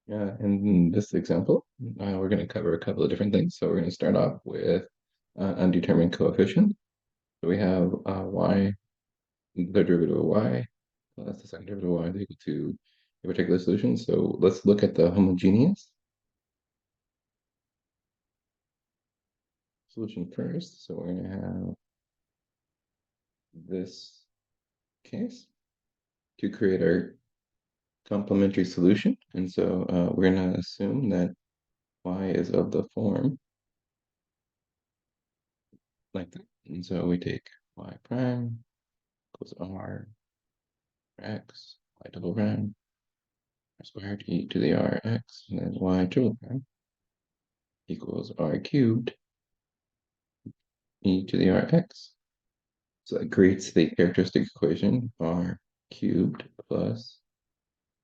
In this example, we're going to cover a couple of different things. So we're going to start off with undetermined coefficient. So we have y, the derivative of y, plus the second derivative of y is equal to a particular solution. So let's look at the homogeneous solution first. So we're going to have this case to create our complementary solution. And so we're going to assume that y is of the form like that. And so we take y prime equals r x, y double prime, r squared e to the rx, and then y triple prime equals r cubed e to the rx. So that creates the characteristic equation r cubed plus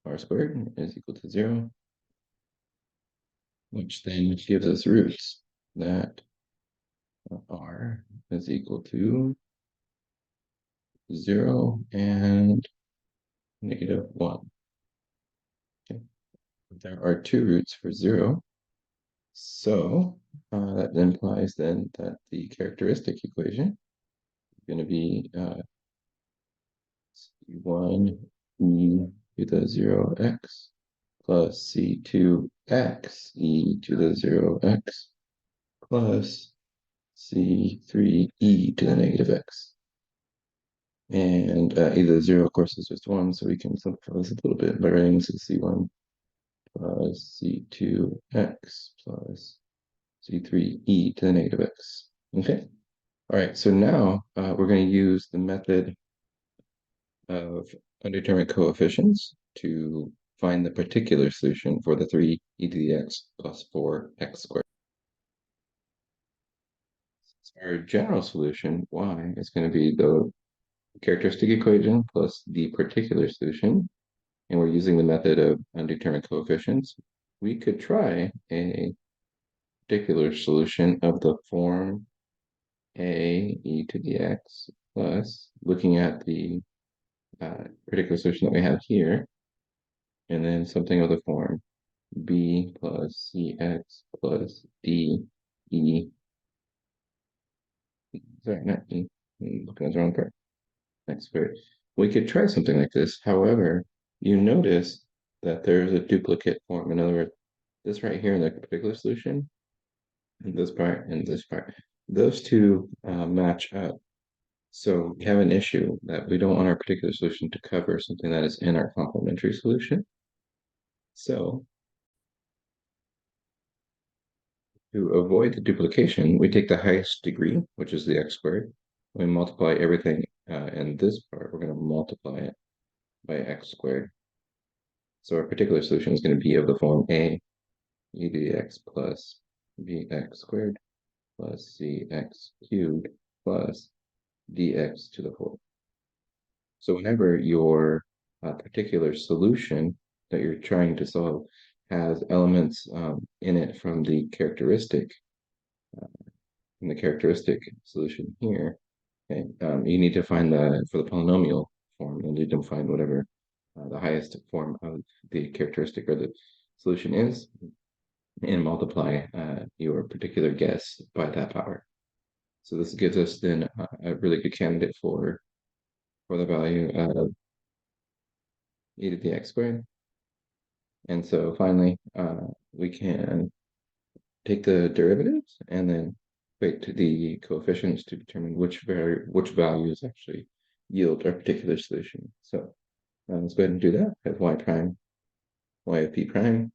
r squared is equal to 0, which then gives us roots that r is equal to 0 and -1. Okay. There are two roots for 0. So that implies then that the characteristic equation is going to be C1 e to the 0x plus C2x e to the 0x plus C3e to the -x. And e to the 0, of course, is just 1, so we can simplify this a little bit by writing this as C1 plus C2x plus C3e to the -x. Okay. All right, so now we're going to use the method of undetermined coefficients to find the particular solution for the 3e to the x plus 4x squared. Our general solution, y, is going to be the characteristic equation plus the particular solution, and we're using the method of undetermined coefficients. We could try a particular solution of the form a e to the x plus, looking at the particular solution that we have here, and then something of the form b plus cx plus d e. Sorry, not e. I'm looking at the wrong part. X squared. We could try something like this. However, you notice that there's a duplicate form. In other words, this right here in the particular solution, and this part and this part, those two match up. So we have an issue that we don't want our particular solution to cover something that is in our complementary solution. So to avoid the duplication, we take the highest degree, which is the x squared. We multiply everything in this part. We're going to multiply it by x squared. So our particular solution is going to be of the form a e to the x plus bx squared plus cx cubed plus dx to the 4th. So whenever your particular solution that you're trying to solve has elements in it from the characteristic, in the characteristic solution here, okay, you need to find for the polynomial form, you need to find whatever the highest form of the characteristic or the solution is, and multiply your particular guess by that power. So this gives us then a really good candidate for the value of e to the x squared. And so finally, we can take the derivatives and then equate to the coefficients to determine which values actually yield our particular solution. So let's go ahead and do that. I have y prime, y of p prime,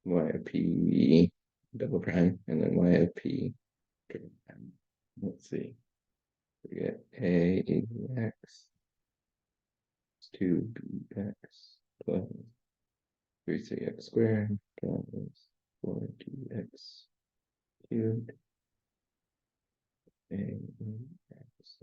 y of p double prime, and then y of p triple prime. Let's see. We get a e to the x 2bx plus 3cx squared plus 4dx cubed a x.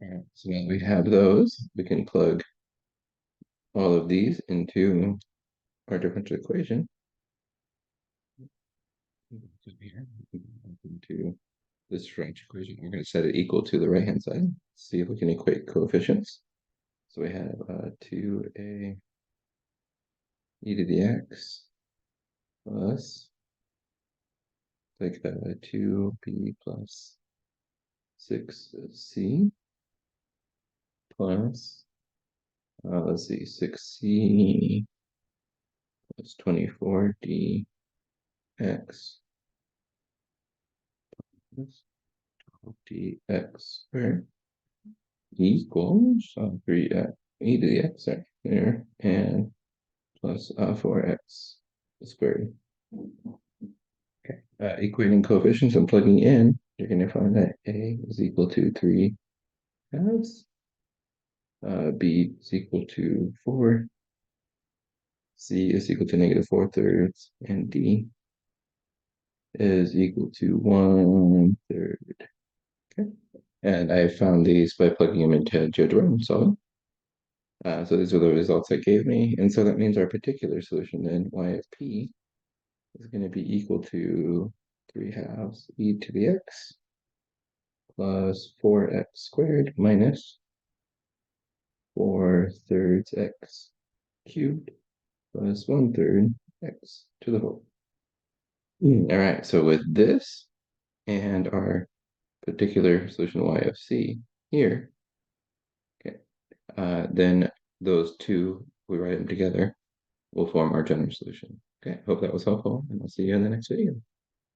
All right, so now we have those. We can plug all of these into our differential equation. Into this differential equation, we're going to set it equal to the right-hand side. See if we can equate coefficients. So we have 2a e to the x plus like 2b plus 6c plus let's see, 6c plus 24dx plus 12dx squared equals 3 e to the x there and plus 4x squared. Okay. Equating coefficients and plugging in, you're going to find that a is equal to 3 halves, b is equal to 4, c is equal to -4/3, and d is equal to 1/3. Okay. And I found these by plugging them into GeoGebra and solving. So these are the results that gave me. And so that means our particular solution then, y of p, is going to be equal to 3 halves e to the x plus 4x squared minus 4/3 x cubed plus 1/3 x to the whole. All right, so with this and our particular solution y of c here, okay, then those two, we write them together, will form our general solution. Okay, hope that was helpful, and I'll see you in the next video.